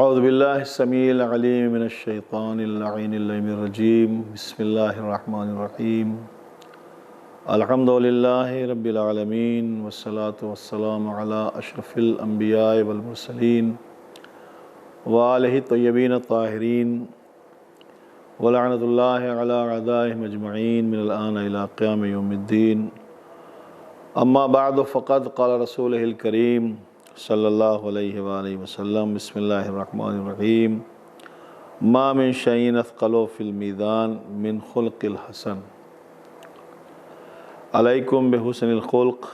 اعوذ باللہ السمیع العلیم من الشیطان اللعین الرجیم بسم اللہ الرحمن الرحیم الحمدللہ رب العالمین والصلاة والسلام علی اشرف الانبیاء والمرسلین وآلہ الطیبین الطاہرین ولعنۃ اللہ علی اعدائہم اجمعین من الآن الی قیام یوم الدین اما بعد فقد قال رسولہ الکریم صلی اللہ علیہ وآلہ وسلم بسم اللہ الرحمن الرحیم ما من شیء اثقل فی المیزان من خلق الحسن علیکم بحسن الخلق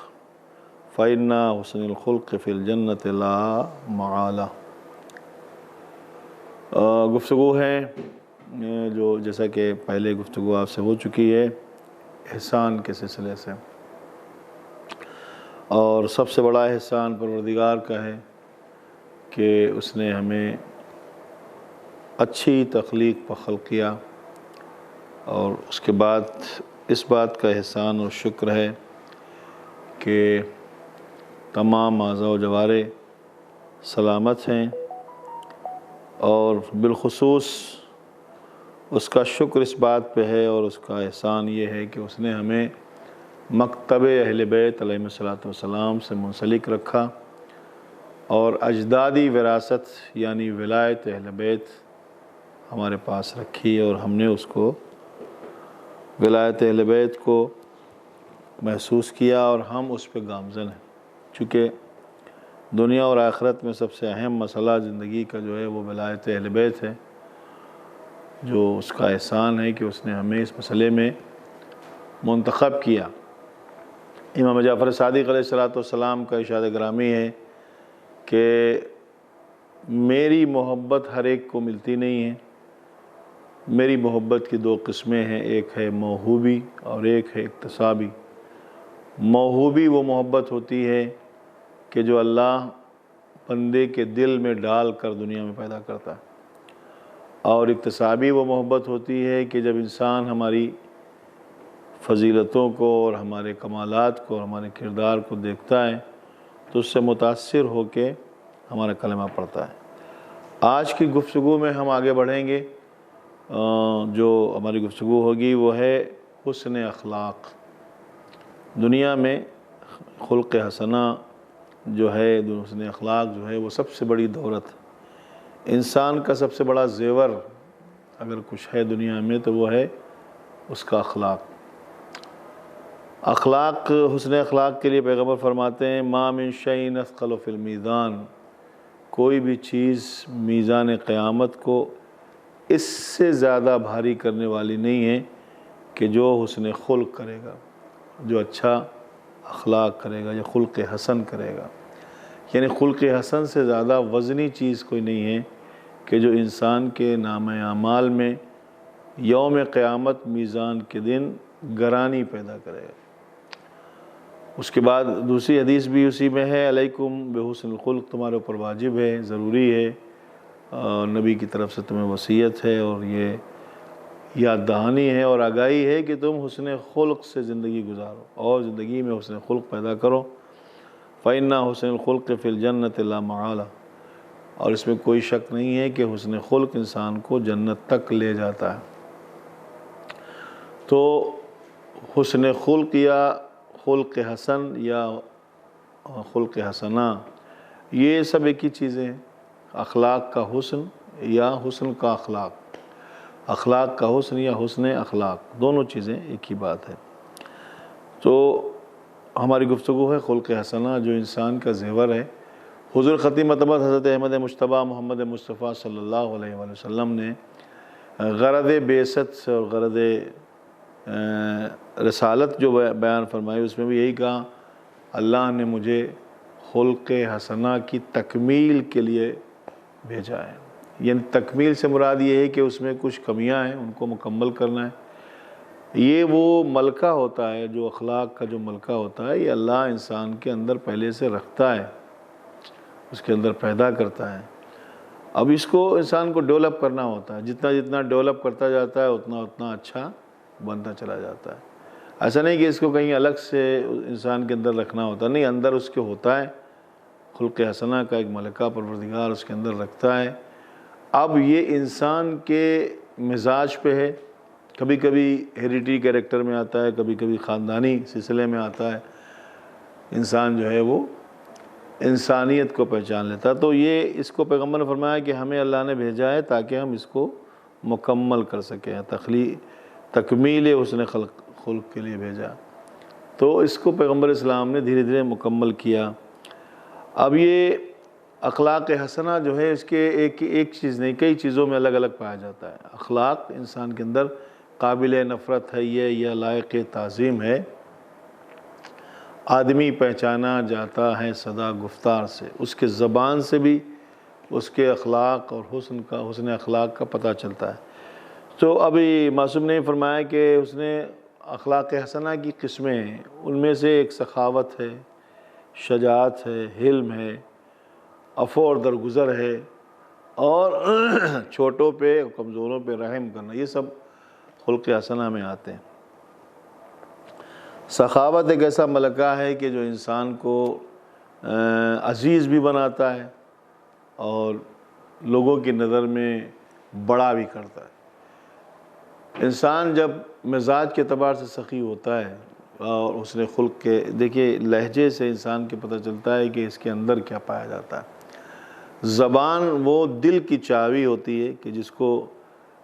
فإن حسن الخلق فی الجنۃ لا محالہ۔ گفتگو ہے جو جیسا کہ پہلے گفتگو آپ سے ہو چکی ہے احسان کے سلسلے سے، اور سب سے بڑا احسان پروردگار کا ہے کہ اس نے ہمیں اچھی تخلیق پر خلق کیا، اور اس کے بعد اس بات کا احسان اور شکر ہے کہ تمام اعضاء و جوارے سلامت ہیں، اور بالخصوص اس کا شکر اس بات پہ ہے اور اس کا احسان یہ ہے کہ اس نے ہمیں مکتب اہل بیت علیہ السلام سے منسلک رکھا، اور اجدادی وراثت یعنی ولایت اہل بیت ہمارے پاس رکھی، اور ہم نے اس کو ولایت اہل بیت کو محسوس کیا اور ہم اس پہ گامزن ہیں، چونکہ دنیا اور آخرت میں سب سے اہم مسئلہ زندگی کا جو ہے وہ ولایت اہل بیت ہے، جو اس کا احسان ہے کہ اس نے ہمیں اس مسئلے میں منتخب کیا۔ امام جعفر صادق علیہ السلام کا ارشاد گرامی ہے کہ میری محبت ہر ایک کو ملتی نہیں ہے، میری محبت کی دو قسمیں ہیں، ایک ہے موہوبی اور ایک ہے اکتسابی۔ موہوبی وہ محبت ہوتی ہے کہ جو اللہ بندے کے دل میں ڈال کر دنیا میں پیدا کرتا ہے، اور اکتسابی وہ محبت ہوتی ہے کہ جب انسان ہماری فضیلتوں کو اور ہمارے کمالات کو اور ہمارے کردار کو دیکھتا ہے تو اس سے متاثر ہو کے ہمارا کلمہ پڑھتا ہے۔ آج کی گفتگو میں ہم آگے بڑھیں گے، جو ہماری گفتگو ہوگی وہ ہے حسن اخلاق۔ دنیا میں خلق حسنہ جو ہے، حسن اخلاق جو ہے وہ سب سے بڑی دولت، انسان کا سب سے بڑا زیور اگر کچھ ہے دنیا میں تو وہ ہے اس کا اخلاق۔ اخلاق، حسن اخلاق کے لیے پیغمبر فرماتے ہیں ما من شیء اثقل فی المیزان، کوئی بھی چیز میزان قیامت کو اس سے زیادہ بھاری کرنے والی نہیں ہے کہ جو حسن خلق کرے گا، جو اچھا اخلاق کرے گا یا خلق حسن کرے گا۔ یعنی خلق حسن سے زیادہ وزنی چیز کوئی نہیں ہے کہ جو انسان کے نامہ اعمال میں یوم قیامت میزان کے دن گرانی پیدا کرے گا۔ اس کے بعد دوسری حدیث بھی اسی میں ہے، علیکم بحسن الخلق، تمہارے اوپر واجب ہے، ضروری ہے، نبی کی طرف سے تمہیں وصیت ہے، اور یہ یاد دہانی ہے اور آگاہی ہے کہ تم حسن خلق سے زندگی گزارو اور زندگی میں حسن خلق پیدا کرو۔ فإن حسن الخلق فی الجنۃ لا محالہ، اور اس میں کوئی شک نہیں ہے کہ حسن خلق انسان کو جنت تک لے جاتا ہے۔ تو حسن خلق یا خلق حسن یا خلق حسنہ یہ سب ایک ہی چیزیں ہیں، اخلاق کا حسن یا حسن کا اخلاق، اخلاق کا حسن یا حسن اخلاق، دونوں چیزیں ایک ہی بات ہے۔ تو ہماری گفتگو ہے خلق حسنہ جو انسان کا زیور ہے۔ حضور ختم مطبعت حضرت احمد مجتبیٰ محمد مصطفیٰ صلی اللہ علیہ وآلہ وسلم نے غرض بعثت اور غرض رسالت جو بیان فرمائی اس میں بھی یہی کہا، اللہ نے مجھے خلق حسنہ کی تکمیل کے لیے بھیجا ہے۔ یعنی تکمیل سے مراد یہ ہے کہ اس میں کچھ کمیاں ہیں ان کو مکمل کرنا ہے۔ یہ وہ ملکہ ہوتا ہے، جو اخلاق کا جو ملکہ ہوتا ہے، یہ اللہ انسان کے اندر پہلے سے رکھتا ہے، اس کے اندر پیدا کرتا ہے۔ اب اس کو انسان کو ڈیولپ کرنا ہوتا ہے، جتنا جتنا ڈیولپ کرتا جاتا ہے اتنا اتنا اچھا بنتا چلا جاتا ہے۔ ایسا نہیں کہ اس کو کہیں الگ سے انسان کے اندر رکھنا ہوتا، نہیں، اندر اس کے ہوتا ہے، خلق حسنہ کا ایک ملکہ پروردگار اس کے اندر رکھتا ہے اب یہ انسان کے مزاج پہ ہے، کبھی کبھی ہیریڈیٹی کیریکٹر میں آتا ہے، کبھی کبھی خاندانی سلسلے میں آتا ہے، انسان جو ہے وہ انسانیت کو پہچان لیتا. تو یہ اس کو پیغمبر نے فرمایا کہ ہمیں اللہ نے بھیجا ہے تاکہ ہم اس کو مکمل کر سکیں، تکمیل حسن خلق کے لیے بھیجا. تو اس کو پیغمبر اسلام نے دھیرے دھیرے مکمل کیا. اب یہ اخلاق حسنہ جو ہے اس کے ایک چیز نہیں، کئی چیزوں میں الگ الگ پایا جاتا ہے. اخلاق انسان کے اندر قابل نفرت ہے یہ یا لائق تعظیم ہے. آدمی پہچانا جاتا ہے صدا گفتار سے، اس کے زبان سے بھی اس کے اخلاق اور حسن اخلاق کا پتہ چلتا ہے. تو ابھی معصوم نے فرمایا کہ اس نے اخلاق حسنہ کی قسمیں ہیں، ان میں سے ایک سخاوت ہے، شجاعت ہے، حلم ہے، عفو اور درگزر ہے، اور چھوٹوں پہ کمزوروں پہ رحم کرنا. یہ سب خلق حسنہ میں آتے ہیں. سخاوت ایک ایسا ملکہ ہے کہ جو انسان کو عزیز بھی بناتا ہے اور لوگوں کی نظر میں بڑا بھی کرتا ہے. انسان جب مزاج کے اعتبار سے سخی ہوتا ہے اور اس نے خلق کے، دیکھیے لہجے سے انسان کے پتہ چلتا ہے کہ اس کے اندر کیا پایا جاتا ہے. زبان وہ دل کی چابی ہوتی ہے کہ جس کو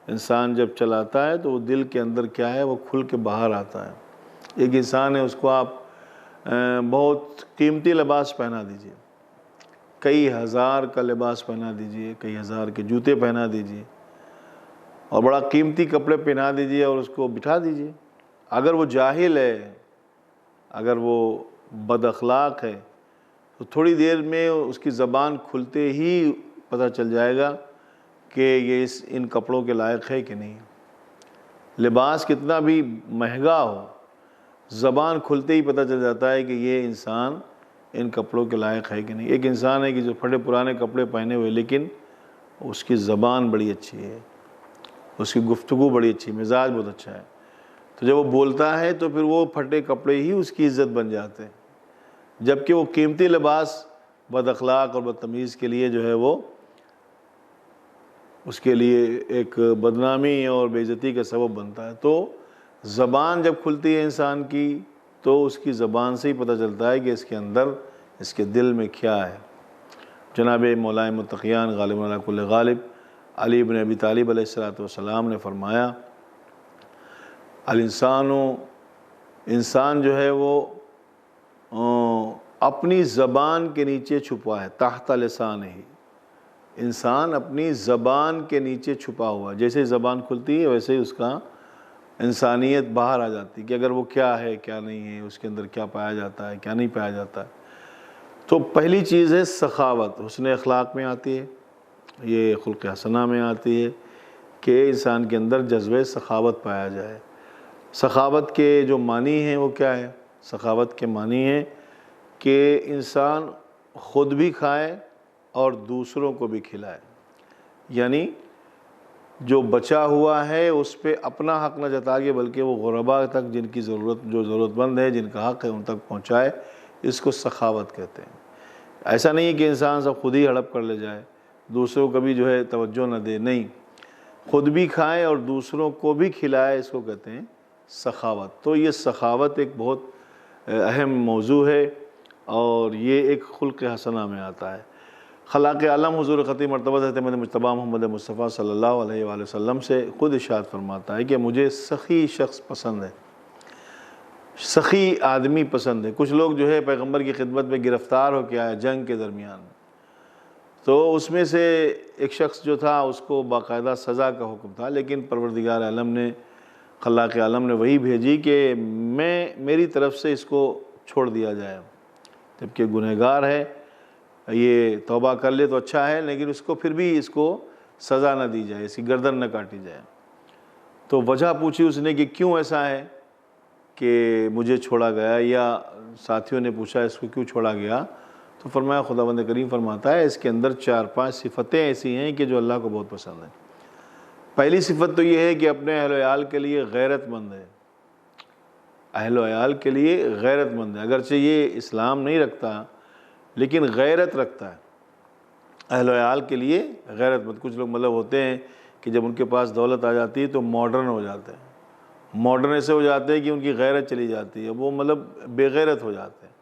انسان جب چلاتا ہے تو وہ دل کے اندر کیا ہے وہ کھل کے باہر آتا ہے. ایک انسان ہے، اس کو آپ بہت قیمتی لباس پہنا دیجئے، کئی ہزار کا لباس پہنا دیجئے، کئی ہزار کے جوتے پہنا دیجئے اور بڑا قیمتی کپڑے پہنا دیجئے اور اس کو بٹھا دیجئے. اگر وہ جاہل ہے، اگر وہ بد اخلاق ہے، تو تھوڑی دیر میں اس کی زبان کھلتے ہی پتہ چل جائے گا کہ یہ ان کپڑوں کے لائق ہے کہ نہیں. لباس کتنا بھی مہنگا ہو، زبان کھلتے ہی پتہ چل جاتا ہے کہ یہ انسان ان کپڑوں کے لائق ہے کہ نہیں. ایک انسان ہے کہ جو پھٹے پرانے کپڑے پہنے ہوئے لیکن اس کی زبان بڑی اچھی ہے، اس کی گفتگو بڑی اچھی، مزاج بہت اچھا ہے، تو جب وہ بولتا ہے تو پھر وہ پھٹے کپڑے ہی اس کی عزت بن جاتے ہیں. جبکہ وہ قیمتی لباس بد اخلاق اور بدتمیز کے لیے جو ہے وہ اس کے لیے ایک بدنامی اور بے عزتی کا سبب بنتا ہے. تو زبان جب کھلتی ہے انسان کی تو اس کی زبان سے ہی پتہ چلتا ہے کہ اس کے اندر، اس کے دل میں کیا ہے. جناب مولا متقیان غالب علی کل غالب علی بن ابی طالب علیہ السلام نے فرمایا، انسان جو ہے وہ اپنی زبان کے نیچے چھپا ہے، تحت لسانہ ہی. انسان اپنی زبان کے نیچے چھپا ہوا، جیسے زبان کھلتی ہے ویسے ہی اس کا انسانیت باہر آ جاتی ہے کہ اگر وہ کیا ہے کیا نہیں ہے، اس کے اندر کیا پایا جاتا ہے کیا نہیں پایا جاتا ہے. تو پہلی چیز ہے سخاوت، حسن اخلاق میں آتی ہے، یہ خلق حسنہ میں آتی ہے کہ انسان کے اندر جذبہ سخاوت پایا جائے. سخاوت کے جو معنی ہیں وہ کیا ہے؟ سخاوت کے معنی ہیں کہ انسان خود بھی کھائے اور دوسروں کو بھی کھلائے. یعنی جو بچا ہوا ہے اس پہ اپنا حق نہ جتا کے بلکہ وہ غرباء تک جو ضرورت مند ہے، جن کا حق ہے ان تک پہنچائے. اس کو سخاوت کہتے ہیں. ایسا نہیں ہے کہ انسان سب خود ہی ہڑپ کر لے جائے، دوسروں کو بھی جو ہے توجہ نہ دے، نہیں، خود بھی کھائے اور دوسروں کو بھی کھلائے، اس کو کہتے ہیں سخاوت. تو یہ سخاوت ایک بہت اہم موضوع ہے اور یہ ایک خلق حسنہ میں آتا ہے. خلاق عالم حضور خطیب مرتبہ حضرت مجتبیٰ محمد مصطفیٰ صلی اللہ علیہ وآلہ وسلم سے خود ارشاد فرماتا ہے کہ مجھے سخی شخص پسند ہے، سخی آدمی پسند ہے. کچھ لوگ جو ہے پیغمبر کی خدمت میں گرفتار ہو کے آئے جنگ کے درمیان، تو اس میں سے ایک شخص جو تھا اس کو باقاعدہ سزا کا حکم تھا، لیکن پروردگار عالم نے، خلاق عالم نے وہی بھیجی کہ میری طرف سے اس کو چھوڑ دیا جائے، جبکہ گنہگار ہے، یہ توبہ کر لے تو اچھا ہے، لیکن اس کو پھر بھی اس کو سزا نہ دی جائے، اس کی گردن نہ کاٹی جائے. تو وجہ پوچھی اس نے کہ کیوں ایسا ہے کہ مجھے چھوڑا گیا، یا ساتھیوں نے پوچھا اس کو کیوں چھوڑا گیا، تو فرمایا خداوند کریم فرماتا ہے اس کے اندر 4-5 صفتیں ایسی ہیں کہ جو اللہ کو بہت پسند ہیں. پہلی صفت تو یہ ہے کہ اپنے اہل و عیال کے لیے غیرت مند ہے، اہل و عیال کے لیے غیرت مند ہے. اگرچہ یہ اسلام نہیں رکھتا لیکن غیرت رکھتا ہے. اہل و عیال کے لیے غیرت مند. کچھ لوگ مطلب ہوتے ہیں کہ جب ان کے پاس دولت آ جاتی ہے تو ماڈرن ہو جاتے ہیں. ماڈرن ایسے ہو جاتے ہیں کہ ان کی غیرت چلی جاتی ہے, وہ مطلب بے غیرت ہو جاتے ہیں.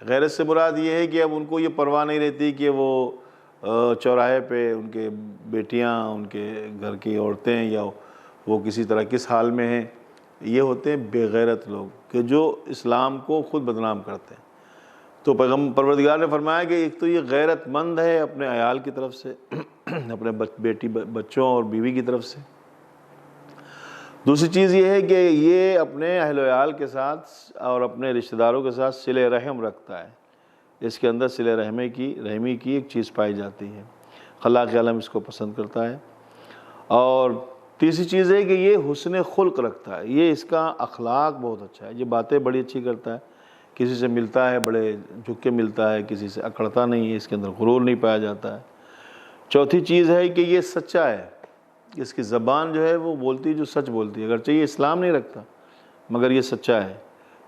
غیرت سے مراد یہ ہے کہ اب ان کو یہ پرواہ نہیں رہتی کہ وہ چوراہے پہ ان کے بیٹیاں, ان کے گھر کی عورتیں یا وہ کسی طرح کس حال میں ہیں. یہ ہوتے ہیں بے غیرت لوگ کہ جو اسلام کو خود بدنام کرتے ہیں. تو پروردگار نے فرمایا کہ ایک تو یہ غیرت مند ہے اپنے عیال کی طرف سے, اپنے بیٹی بچوں اور بیوی کی طرف سے. دوسری چیز یہ ہے کہ یہ اپنے اہل و عیال کے ساتھ اور اپنے رشتہ داروں کے ساتھ صلہ رحم رکھتا ہے. اس کے اندر صلہ رحمی کی ایک چیز پائی جاتی ہے. خلاق عالم اس کو پسند کرتا ہے. اور تیسری چیز ہے کہ یہ حسن خلق رکھتا ہے. یہ اس کا اخلاق بہت اچھا ہے. یہ باتیں بڑی اچھی کرتا ہے, کسی سے ملتا ہے بڑے جھک کے ملتا ہے, کسی سے اکڑتا نہیں ہے, اس کے اندر غرور نہیں پایا جاتا ہے. چوتھی چیز ہے کہ یہ سچا ہے. اس کی زبان جو ہے وہ بولتی ہے جو سچ بولتی ہے, اگرچہ یہ اسلام نہیں رکھتا مگر یہ سچا ہے.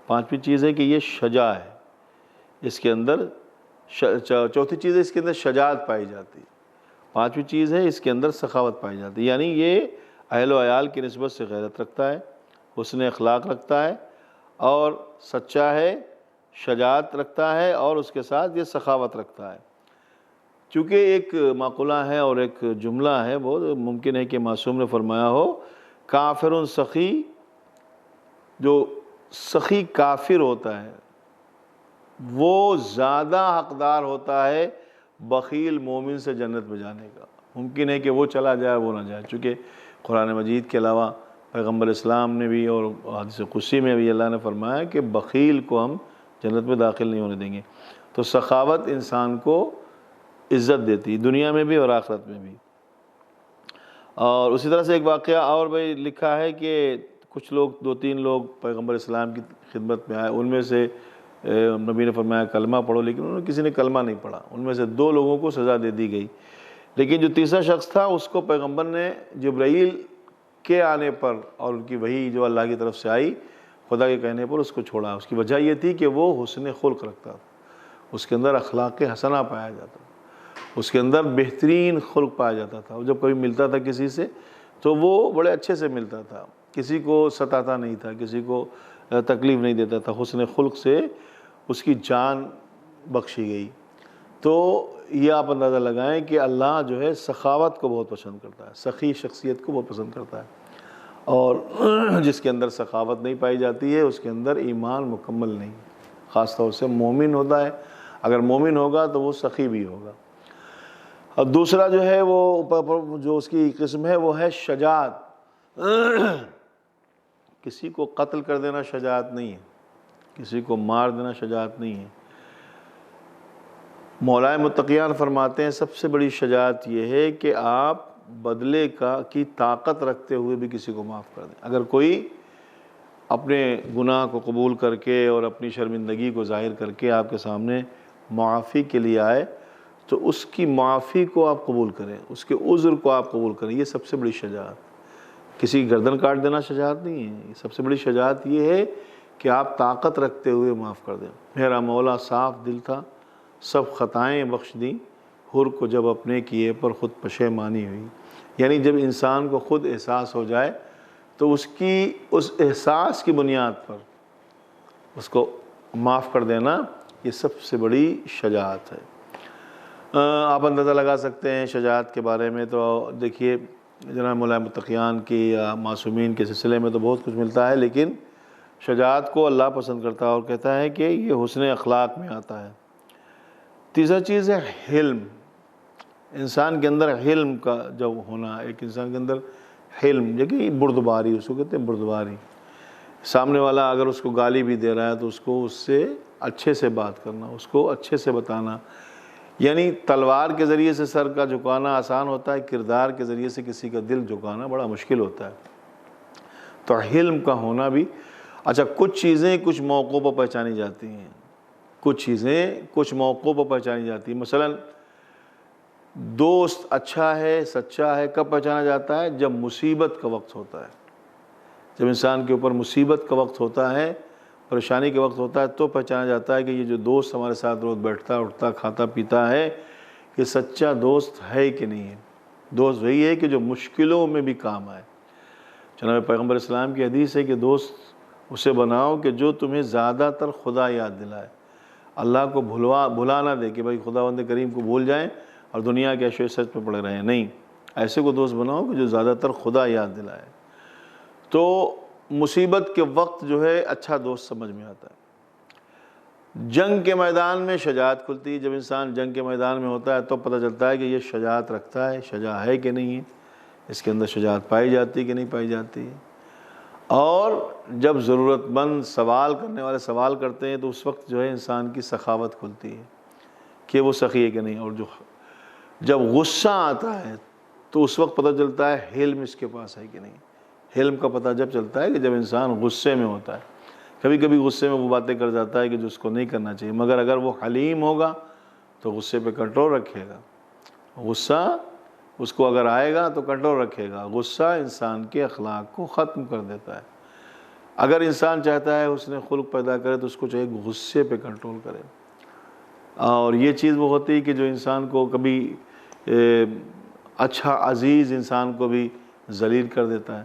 پانچویں چیز ہے کہ یہ شجاع ہے. اس کے اندر چوتھی چیز ہے اس کے اندر شجاعت پائی جاتی ہے. پانچویں چیز ہے اس کے اندر سخاوت پائی جاتی ہے. یعنی یہ اہل و عیال کی نسبت سے غیرت رکھتا ہے, حسن اخلاق رکھتا ہے اور سچا ہے, شجاعت رکھتا ہے اور اس کے ساتھ یہ سخاوت رکھتا ہے. چونکہ ایک مقولہ ہے اور ایک جملہ ہے, بہت ممکن ہے کہ معصوم نے فرمایا ہو, کافر سخی, جو سخی کافر ہوتا ہے وہ زیادہ حقدار ہوتا ہے بخیل مومن سے جنت میں جانے کا. ممکن ہے کہ وہ چلا جائے وہ نہ جائے, چونکہ قرآن مجید کے علاوہ پیغمبر اسلام نے بھی اور حدیث قدسی میں بھی اللہ نے فرمایا کہ بخیل کو ہم جنت میں داخل نہیں ہونے دیں گے. تو سخاوت انسان کو عزت دیتی دنیا میں بھی اور آخرت میں بھی. اور اسی طرح سے ایک واقعہ اور بھی لکھا ہے کہ کچھ لوگ, 2-3 لوگ پیغمبر اسلام کی خدمت میں آئے. ان میں سے نبی نے فرمایا کلمہ پڑھو, لیکن انہوں نے کسی نے کلمہ نہیں پڑھا. ان میں سے 2 لوگوں کو سزا دے دی گئی, لیکن جو تیسرا شخص تھا اس کو پیغمبر نے جبرائیل کے آنے پر اور ان کی وحی جو اللہ کی طرف سے آئی خدا کے کہنے پر اس کو چھوڑا. اس کی وجہ یہ تھی کہ وہ حسن خلق رکھتا تھا, اس کے اندر اخلاق حسنہ پایا جاتا تھا, اس کے اندر بہترین خلق پایا جاتا تھا. جب کبھی ملتا تھا کسی سے تو وہ بڑے اچھے سے ملتا تھا, کسی کو ستاتا نہیں تھا, کسی کو تکلیف نہیں دیتا تھا. حسن خلق سے اس کی جان بخشی گئی. تو یہ آپ اندازہ لگائیں کہ اللہ جو ہے سخاوت کو بہت پسند کرتا ہے, سخی شخصیت کو بہت پسند کرتا ہے. اور جس کے اندر سخاوت نہیں پائی جاتی ہے اس کے اندر ایمان مکمل نہیں, خاص طور سے مومن ہوتا ہے. اگر مومن ہوگا تو وہ سخی بھی ہوگا. اور دوسرا جو ہے وہ جو اس کی قسم ہے وہ ہے شجاعت. کسی کو قتل کر دینا شجاعت نہیں ہے, کسی کو مار دینا شجاعت نہیں ہے. مولائے متقیان فرماتے ہیں سب سے بڑی شجاعت یہ ہے کہ آپ بدلے کی طاقت رکھتے ہوئے بھی کسی کو معاف کر دیں. اگر کوئی اپنے گناہ کو قبول کر کے اور اپنی شرمندگی کو ظاہر کر کے آپ کے سامنے معافی کے لیے آئے تو اس کی معافی کو آپ قبول کریں, اس کے عذر کو آپ قبول کریں. یہ سب سے بڑی شجاعت. کسی کی گردن کاٹ دینا شجاعت نہیں ہے. سب سے بڑی شجاعت یہ ہے کہ آپ طاقت رکھتے ہوئے معاف کر دیں. میرا مولا صاف دل تھا, سب خطائیں بخش دیں, حر کو جب اپنے کیے پر خود پشیمانی ہوئی. یعنی جب انسان کو خود احساس ہو جائے تو اس احساس کی بنیاد پر اس کو معاف کر دینا یہ سب سے بڑی شجاعت ہے. آپ اندازہ لگا سکتے ہیں شجاعت کے بارے میں. تو دیکھیے جناب مولائے متقیان کی یا معصومین کے سلسلے میں تو بہت کچھ ملتا ہے, لیکن شجاعت کو اللہ پسند کرتا ہے اور کہتا ہے کہ یہ حسن اخلاق میں آتا ہے. تیسرا چیز ہے حلم. انسان کے اندر حلم کا جب ہونا, ایک انسان کے اندر حلم, جبکہ بردباری اس کو کہتے ہیں, بردباری. سامنے والا اگر اس کو گالی بھی دے رہا ہے تو اس کو اس سے اچھے سے بات کرنا, اس کو اچھے سے بتانا. یعنی تلوار کے ذریعے سے سر کا جھکانا آسان ہوتا ہے, کردار کے ذریعے سے کسی کا دل جھکانا بڑا مشکل ہوتا ہے. تو حلم کا ہونا بھی اچھا. کچھ چیزیں کچھ موقعوں پر پہچانی جاتی ہیں, کچھ چیزیں کچھ موقعوں پر پہچانی جاتی ہیں. مثلا دوست اچھا ہے, سچا ہے, کب پہچانا جاتا ہے؟ جب مصیبت کا وقت ہوتا ہے. جب انسان کے اوپر مصیبت کا وقت ہوتا ہے, پریشانی کے وقت ہوتا ہے, تو پہچانا جاتا ہے کہ یہ جو دوست ہمارے ساتھ روز بیٹھتا اٹھتا کھاتا پیتا ہے کہ سچا دوست ہے کہ نہیں ہے۔ دوست وہی ہے کہ جو مشکلوں میں بھی کام آئے۔ جناب پیغمبر اسلام کی حدیث ہے کہ دوست اسے بناؤ کہ جو تمہیں زیادہ تر خدا یاد دلائے، اللہ کو بھلا نہ دے کہ بھائی خداوند کریم کو بھول جائیں اور دنیا کے عیش و عشرت پہ پڑے رہیں، نہیں، ایسے کو دوست بناؤ کہ جو زیادہ تر خدا یاد دلائے۔ تو مصیبت کے وقت جو ہے اچھا دوست سمجھ میں آتا ہے۔ جنگ کے میدان میں شجاعت کھلتی ہے۔ جب انسان جنگ کے میدان میں ہوتا ہے تو پتہ چلتا ہے کہ یہ شجاعت رکھتا ہے، شجاع ہے کہ نہیں ہے، اس کے اندر شجاعت پائی جاتی ہے کہ نہیں پائی جاتی ہے۔ اور جب ضرورت مند سوال کرنے والے سوال کرتے ہیں تو اس وقت جو ہے انسان کی سخاوت کھلتی ہے کہ وہ سخی ہے کہ نہیں۔ اور جب غصہ آتا ہے تو اس وقت پتہ چلتا ہے حلم اس کے پاس ہے کہ نہیں۔ حلم کا پتہ جب چلتا ہے کہ جب انسان غصے میں ہوتا ہے۔ کبھی کبھی غصے میں وہ باتیں کر جاتا ہے کہ جو اس کو نہیں کرنا چاہیے، مگر اگر وہ حلیم ہوگا تو غصے پہ کنٹرول رکھے گا۔ غصہ اس کو اگر آئے گا تو کنٹرول رکھے گا۔ غصہ انسان کے اخلاق کو ختم کر دیتا ہے۔ اگر انسان چاہتا ہے اس نے خلق پیدا کرے تو اس کو چاہیے غصے پہ کنٹرول کرے۔ اور یہ چیز وہ ہوتی ہے کہ جو انسان کو کبھی اچھا عزیز انسان کو بھی ذلیل کر دیتا ہے۔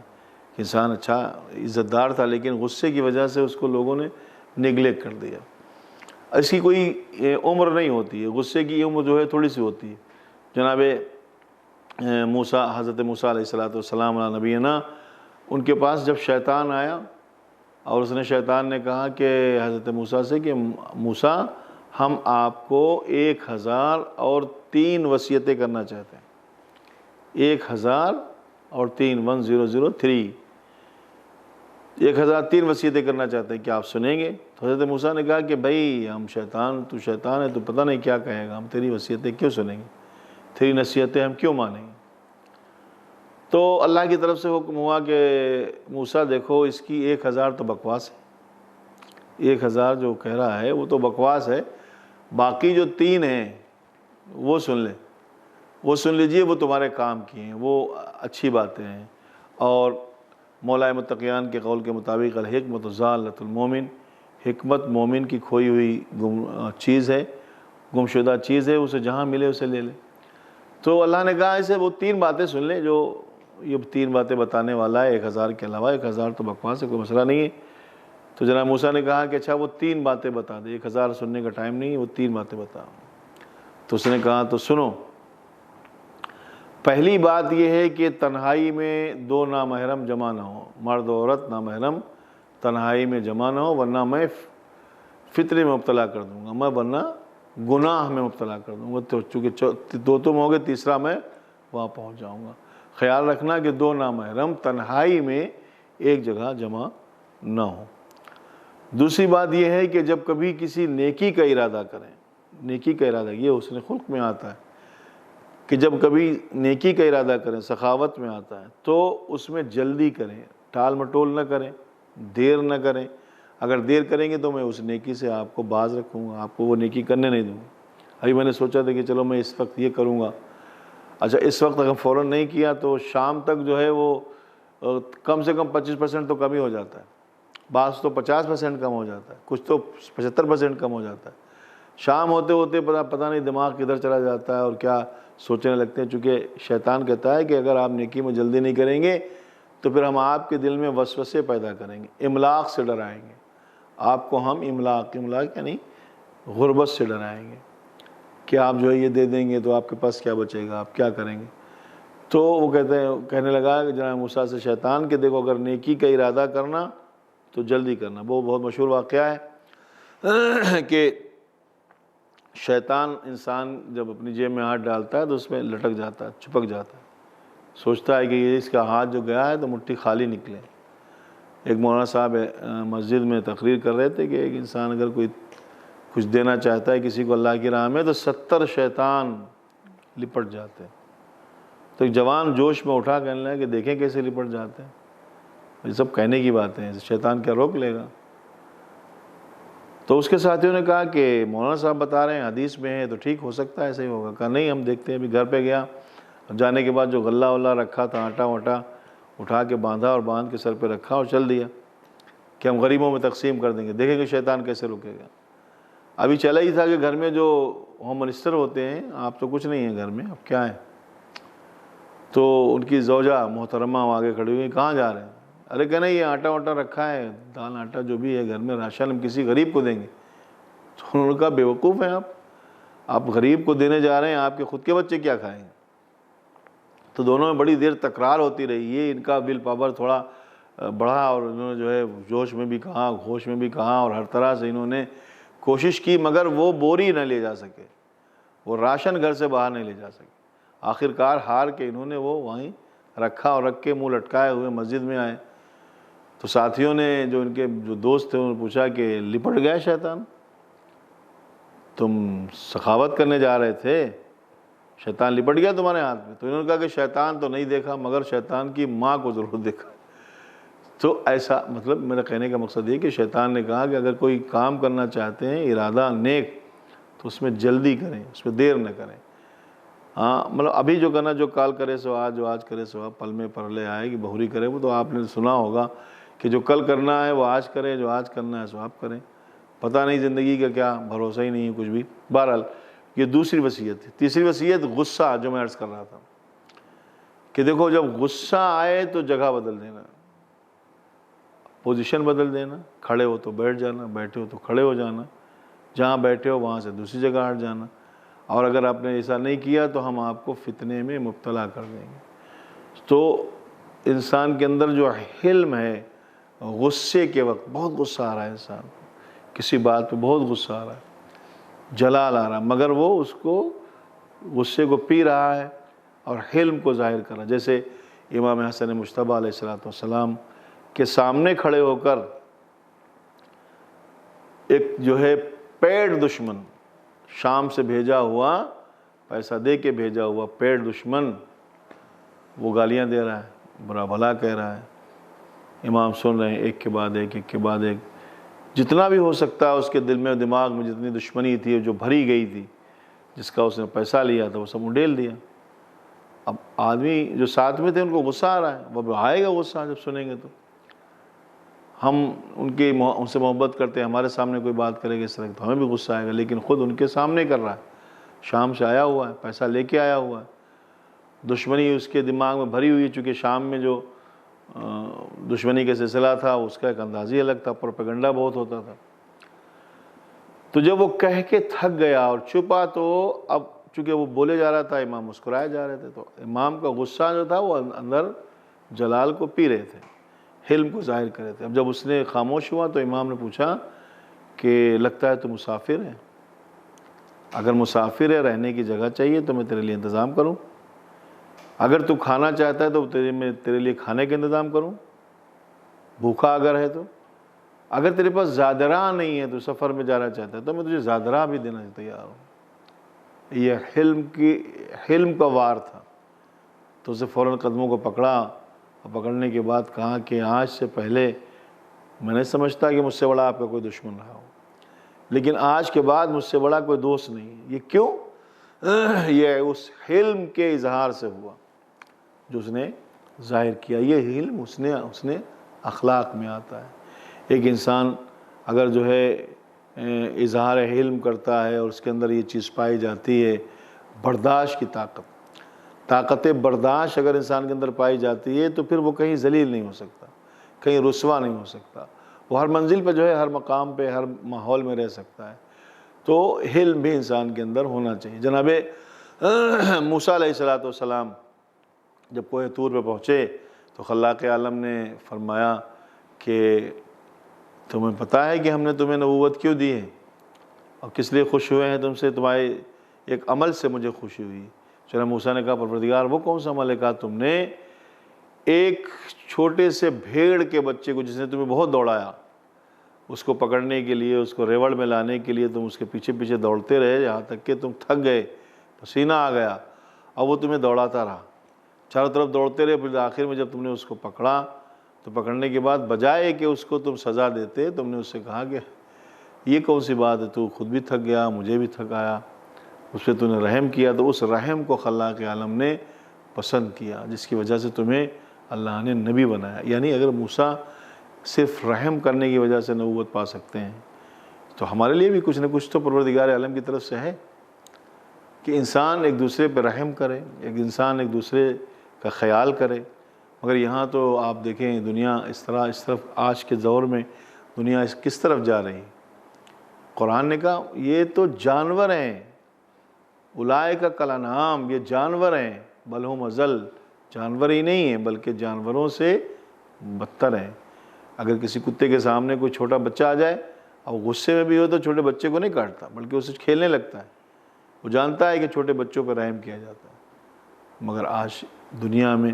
انسان اچھا عزت دار تھا لیکن غصے کی وجہ سے اس کو لوگوں نے نگلیکٹ کر دیا۔ اس کی کوئی عمر نہیں ہوتی ہے، غصے کی عمر جو ہے تھوڑی سی ہوتی ہے۔ جناب حضرت موسیٰ علیہ السلام علی نبینا، ان کے پاس جب شیطان آیا اور اس نے شیطان نے کہا کہ حضرت موسیٰ سے کہ موسیٰ ہم آپ کو 1003 وصیتیں کرنا چاہتے ہیں۔ 1003 1003 وصیتیں کرنا چاہتے ہیں، کیا آپ سنیں گے؟ تو حضرت موسیٰ نے کہا کہ بھائی ہم تو شیطان ہے، تو پتہ نہیں کیا کہے گا، ہم تیری وصیتیں کیوں سنیں گے، تیری نصیحتیں ہم کیوں مانیں گے؟ تو اللہ کی طرف سے حکم ہوا کہ موسیٰ دیکھو اس کی 1000 تو بکواس ہے، 1000 جو کہہ رہا ہے وہ تو بکواس ہے، باقی جو 3 ہیں وہ سن لیجئے، وہ تمہارے کام کی ہیں، وہ اچھی باتیں ہیں۔ اور مولائے متقیان کے قول کے مطابق الحکمت ضالۃ المومن، حکمت مومن کی کھوئی ہوئی چیز ہے، گمشدہ چیز ہے، اسے جہاں ملے اسے لے لے۔ تو اللہ نے کہا اسے وہ 3 باتیں سن لے جو یہ 3 باتیں بتانے والا ہے، 1000 کے علاوہ، 1000 تو بکواس ہے، کوئی مسئلہ نہیں ہے۔ تو جناب موسیٰ نے کہا کہ اچھا وہ 3 باتیں بتا دے، 1000 سننے کا ٹائم نہیں ہے، وہ 3 باتیں بتا۔ تو اس نے کہا تو سنو، پہلی بات یہ ہے کہ تنہائی میں 2 نامحرم جمع نہ ہو، مرد و عورت نامحرم تنہائی میں جمع نہ ہو، ورنہ میں فطرے میں مبتلا کر دوں گا، میں ورنہ گناہ میں مبتلا کر دوں گا، چونکہ 2 تم ہوگے، تیسرا میں وہاں پہنچ جاؤں گا۔ خیال رکھنا کہ 2 نامحرم تنہائی میں ایک جگہ جمع نہ ہو۔ دوسری بات یہ ہے کہ جب کبھی کسی نیکی کا ارادہ کریں، نیکی کا ارادہ یہ حسن خلق میں آتا ہے کہ جب کبھی نیکی کا ارادہ کریں، سخاوت میں آتا ہے، تو اس میں جلدی کریں، ٹال مٹول نہ کریں، دیر نہ کریں۔ اگر دیر کریں گے تو میں اس نیکی سے آپ کو باز رکھوں گا، آپ کو وہ نیکی کرنے نہیں دوں گا۔ ابھی میں نے سوچا تھا کہ چلو میں اس وقت یہ کروں گا، اچھا اس وقت اگر فوراً نہیں کیا تو شام تک جو ہے وہ کم سے کم 25% تو کم ہی ہو جاتا ہے، بعض تو 50% کم ہو جاتا ہے، کچھ تو 75% کم ہو جاتا ہے۔ شام ہوتے ہوتے پتہ نہیں دماغ کدھر چلا جاتا ہے اور کیا سوچنے لگتے ہیں، چونکہ شیطان کہتا ہے کہ اگر آپ نیکی میں جلدی نہیں کریں گے تو پھر ہم آپ کے دل میں وسوسے پیدا کریں گے، املاق سے ڈرائیں گے آپ کو، ہم املاق یعنی غربت سے ڈرائیں گے کہ آپ جو ہے یہ دے دیں گے تو آپ کے پاس کیا بچے گا، آپ کیا کریں گے۔ تو وہ کہنے لگا کہ جناب موسیٰ سے شیطان کہ دیکھو اگر نیکی کا ارادہ کرنا تو جلدی کرنا۔ وہ بہت مشہور واقعہ ہے کہ شیطان انسان جب اپنی جیب میں ہاتھ ڈالتا ہے تو اس میں لٹک جاتا ہے، چپک جاتا ہے، سوچتا ہے کہ یہ اس کا ہاتھ جو گیا ہے تو مٹھی خالی نکلے۔ ایک مولانا صاحب مسجد میں تقریر کر رہے تھے کہ ایک انسان اگر کوئی کچھ دینا چاہتا ہے کسی کو اللہ کی راہ میں تو 70 شیطان لپٹ جاتے ہیں۔ تو ایک جوان جوش میں اٹھا کہنے لگا کہ دیکھیں کیسے لپٹ جاتے ہیں، یہ سب کہنے کی باتیں ہیں، شیطان کیا روک لے گا؟ تو اس کے ساتھیوں نے کہا کہ مولانا صاحب بتا رہے ہیں حدیث میں ہے تو ٹھیک ہو سکتا ہے ایسا ہی ہوگا۔ کہا نہیں ہم دیکھتے ہیں۔ ابھی گھر پہ گیا، جانے کے بعد جو غلہ ولا رکھا تھا، آٹا واٹا اٹھا کے باندھا اور باندھ کے سر پہ رکھا اور چل دیا کہ ہم غریبوں میں تقسیم کر دیں گے، دیکھیں گے شیطان کیسے رکے گا۔ ابھی چلا ہی تھا کہ گھر میں جو ہوم منسٹر ہوتے ہیں، آپ تو کچھ نہیں ہیں گھر میں، اب کیا ہے؟ تو ان کی زوجہ محترمہ آگے کھڑی ہوئی، کہاں جا رہے ہیں؟ ارے کہنا یہ آٹا واٹا رکھا ہے، دال آٹا جو بھی ہے گھر میں، راشن ہم کسی غریب کو دیں گے۔ تو انہوں نے کہا بیوقوف ہیں آپ غریب کو دینے جا رہے ہیں، آپ کے خود کے بچے کیا کھائیں گے؟ تو دونوں میں بڑی دیر تکرار ہوتی رہی، یہ ان کا ول پاور تھوڑا بڑھا اور انہوں نے جو ہے جوش میں بھی کہا، ہوش میں بھی کہا، اور ہر طرح سے انہوں نے کوشش کی، مگر وہ بوری نہ لے جا سکے، وہ راشن گھر سے باہر نہیں لے جا سکے۔ آخرکار ہار کے انہوں نے وہ وہیں رکھا اور رکھ کے منہ لٹکائے ہوئے مسجد میں آئے۔ تو ساتھیوں نے، جو ان کے جو دوست تھے، انہوں نے پوچھا کہ لپٹ گیا شیطان؟ تم سخاوت کرنے جا رہے تھے، شیطان لپٹ گیا تمہارے ہاتھ میں؟ تو انہوں نے کہا کہ شیطان تو نہیں دیکھا، مگر شیطان کی ماں کو ضرور دیکھا۔ تو ایسا مطلب میرا کہنے کا مقصد یہ کہ شیطان نے کہا کہ اگر کوئی کام کرنا چاہتے ہیں ارادہ نیک، تو اس میں جلدی کریں، اس میں دیر نہ کریں۔ ہاں مطلب ابھی جو کرنا، جو کال کرے سو آج، جو آج کرے سو اب، پل میں پرلے آئے گی بہوری کرے وہ، تو آپ نے سنا ہوگا کہ جو کل کرنا ہے وہ آج کریں، جو آج کرنا ہے سو آپ کریں۔ پتہ نہیں زندگی کا کیا بھروسہ ہی نہیں ہے کچھ بھی۔ بہرحال یہ دوسری وصیت تھی۔ تیسری وصیت غصہ، جو میں عرض کر رہا تھا کہ دیکھو جب غصہ آئے تو جگہ بدل دینا، پوزیشن بدل دینا، کھڑے ہو تو بیٹھ جانا، بیٹھے ہو تو کھڑے ہو جانا، جہاں بیٹھے ہو وہاں سے دوسری جگہ ہٹ جانا، اور اگر آپ نے ایسا نہیں کیا تو ہم آپ کو فتنے میں مبتلا کر دیں گے۔ تو انسان کے اندر جو حلم ہے، غصے کے وقت بہت غصہ آ رہا ہے، انسان کو کسی بات پہ بہت غصہ آ رہا ہے، جلال آ رہا ہے، مگر وہ اس کو غصے کو پی رہا ہے اور حلم کو ظاہر کر رہا ہے۔ جیسے امام حسن مجتبیٰ علیہ السلام کے سامنے کھڑے ہو کر ایک جو ہے پیڑ دشمن، شام سے بھیجا ہوا، پیسہ دے کے بھیجا ہوا پیڑ دشمن، وہ گالیاں دے رہا ہے، برا بھلا کہہ رہا ہے، امام سن رہے ہیں ایک کے بعد ایک، ایک کے بعد ایک، جتنا بھی ہو سکتا ہے اس کے دل میں دماغ میں جتنی دشمنی تھی جو بھری گئی تھی، جس کا اس نے پیسہ لیا تھا وہ سب انڈیل دیا۔ اب آدمی جو ساتھ میں تھے ان کو غصہ آ رہا ہے، وہ آئے گا غصہ جب سنیں گے تو۔ ہم ان سے محبت کرتے ہیں، ہمارے سامنے کوئی بات کرے گا اس طرح تو ہمیں بھی غصہ آئے گا، لیکن خود ان کے سامنے کر رہا ہے، شام سے آیا ہوا ہے، پیسہ لے کے آیا ہوا ہے، دشمنی اس کے دماغ میں بھری ہوئی ہے، چونکہ شام میں جو دشمنی کا سلسلہ تھا اس کا ایک انداز ہی الگ تھا، پروپیگنڈا بہت ہوتا تھا۔ تو جب وہ کہہ کے تھک گیا اور چھپا، تو اب چونکہ وہ بولے جا رہا تھا، امام مسکرائے جا رہے تھے، تو امام کا غصہ جو تھا وہ اندر جلال کو پی رہے تھے، حلم کو ظاہر کر رہے تھے۔ اب جب اس نے خاموش ہوا تو امام نے پوچھا کہ لگتا ہے تو مسافر ہے، اگر مسافر ہے رہنے کی جگہ چاہیے تو میں تیرے لیے انتظام کروں، اگر تو کھانا چاہتا ہے تو میں تیرے لیے کھانے کا انتظام کروں، بھوکا اگر ہے تو، اگر تیرے پاس زادراہ نہیں ہے تو سفر میں جانا چاہتا ہے تو میں تجھے زادراہ بھی دینا تیار ہوں۔ یہ حلم کا وار تھا۔ تو اسے فوراً قدموں کو پکڑا، اور پکڑنے کے بعد کہا کہ آج سے پہلے میں نہیں سمجھتا کہ مجھ سے بڑا آپ کا کوئی دشمن رہا ہو، لیکن آج کے بعد مجھ سے بڑا کوئی دوست نہیں ہے۔ یہ کیوں؟ یہ اس حلم کے اظہار سے ہوا جو اس نے ظاہر کیا۔ یہ حلم اس نے اخلاق میں آتا ہے۔ ایک انسان اگر جو ہے اظہار حلم کرتا ہے اور اس کے اندر یہ چیز پائی جاتی ہے، برداشت کی طاقت برداشت اگر انسان کے اندر پائی جاتی ہے تو پھر وہ کہیں ذلیل نہیں ہو سکتا، کہیں رسوا نہیں ہو سکتا، وہ ہر منزل پہ جو ہے، ہر مقام پہ، ہر ماحول میں رہ سکتا ہے۔ تو حلم بھی انسان کے اندر ہونا چاہیے۔ جناب موسیٰ علیہ السلام جب کوہ طور پہ پہنچے تو خلاق عالم نے فرمایا کہ تمہیں پتہ ہے کہ ہم نے تمہیں نبوت کیوں دی ہے اور کس لیے خوش ہوئے ہیں تم سے؟ تمہارے ایک عمل سے مجھے خوشی ہوئی۔ چنانچہ موسیٰ نے کہا پروردگار وہ کون سا عمل ہے؟ کہا تم نے ایک چھوٹے سے بھیڑ کے بچے کو جس نے تمہیں بہت دوڑایا، اس کو پکڑنے کے لیے، اس کو ریوڑ میں لانے کے لیے تم اس کے پیچھے پیچھے دوڑتے رہے یہاں تک کہ تم تھک گئے، پسینہ آ گیا، اور وہ تمہیں دوڑاتا رہا، چاروں طرف دوڑتے رہے، پھر آخر میں جب تم نے اس کو پکڑا تو پکڑنے کے بعد بجائے کہ اس کو تم سزا دیتے، تم نے اس سے کہا کہ یہ کون سی بات ہے، تو خود بھی تھک گیا، مجھے بھی تھکایا، اس پہ تو نے رحم کیا۔ تو اس رحم کو خلاق عالم نے پسند کیا، جس کی وجہ سے تمہیں اللہ نے نبی بنایا۔ یعنی اگر موسیٰ صرف رحم کرنے کی وجہ سے نبوت پا سکتے ہیں تو ہمارے لیے بھی کچھ نہ کچھ تو پروردگار عالم کی طرف سے ہے۔ کہ انسان ایک دوسرے پہ رحم کرے، ایک انسان ایک دوسرے کا خیال کرے۔ مگر یہاں تو آپ دیکھیں دنیا اس طرف آج کے دور میں دنیا کس طرف جا رہی ہے۔ قرآن نے کہا یہ تو جانور ہیں، اولئک کالانعام، یہ جانور ہیں، بل ہم اضل، جانور ہی نہیں ہیں بلکہ جانوروں سے بدتر ہیں۔ اگر کسی کتے کے سامنے کوئی چھوٹا بچہ آ جائے اور غصے میں بھی ہو تو چھوٹے بچے کو نہیں کاٹتا بلکہ اسے کھیلنے لگتا ہے، وہ جانتا ہے کہ چھوٹے بچوں پہ رحم کیا جاتا ہے۔ مگر آج دنیا میں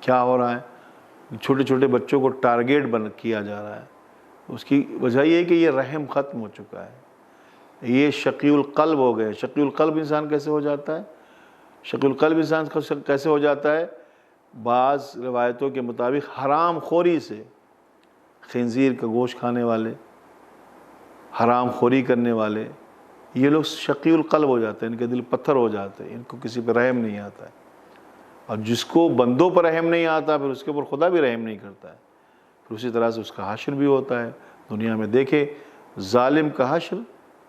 کیا ہو رہا ہے، چھوٹے چھوٹے بچوں کو ٹارگیٹ کیا جا رہا ہے۔ اس کی وجہ یہ ہے کہ یہ رحم ختم ہو چکا ہے، یہ شقی القلب ہو گئے۔ شقی القلب انسان کیسے ہو جاتا ہے؟ شقی القلب انسان کیسے ہو جاتا ہے؟ بعض روایتوں کے مطابق حرام خوری سے، خنزیر کا گوشت کھانے والے، حرام خوری کرنے والے، یہ لوگ شقی القلب ہو جاتے ہیں، ان کے دل پتھر ہو جاتے ہیں، ان کو کسی پہ رحم نہیں آتا ہے۔ اور جس کو بندوں پر رحم نہیں آتا پھر اس کے اوپر خدا بھی رحم نہیں کرتا ہے، پھر اسی طرح سے اس کا حشر بھی ہوتا ہے۔ دنیا میں دیکھیں ظالم کا حشر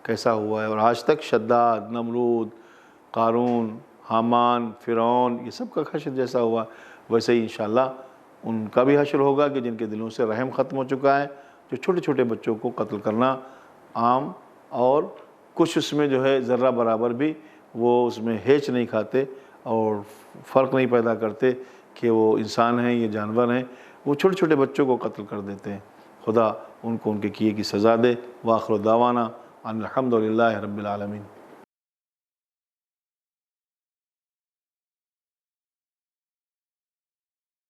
کیسا ہوا ہے، اور آج تک شداد، نمرود، قارون، حامان، فرعون، یہ سب کا حشر جیسا ہوا، ویسے ہی انشاءاللہ ان کا بھی حشر ہوگا کہ جن کے دلوں سے رحم ختم ہو چکا ہے، جو چھوٹے چھوٹے بچوں کو قتل کرنا عام، اور کچھ اس میں جو ہے ذرہ برابر بھی وہ اس میں ہیچ نہیں کھاتے اور فرق نہیں پیدا کرتے کہ وہ انسان ہیں یہ جانور ہیں، وہ چھوٹے چھوٹے بچوں کو قتل کر دیتے ہیں۔ خدا ان کو ان کے کیے کی سزا دے۔ وآخر دعوانا ان الحمد للہ رب العالمین۔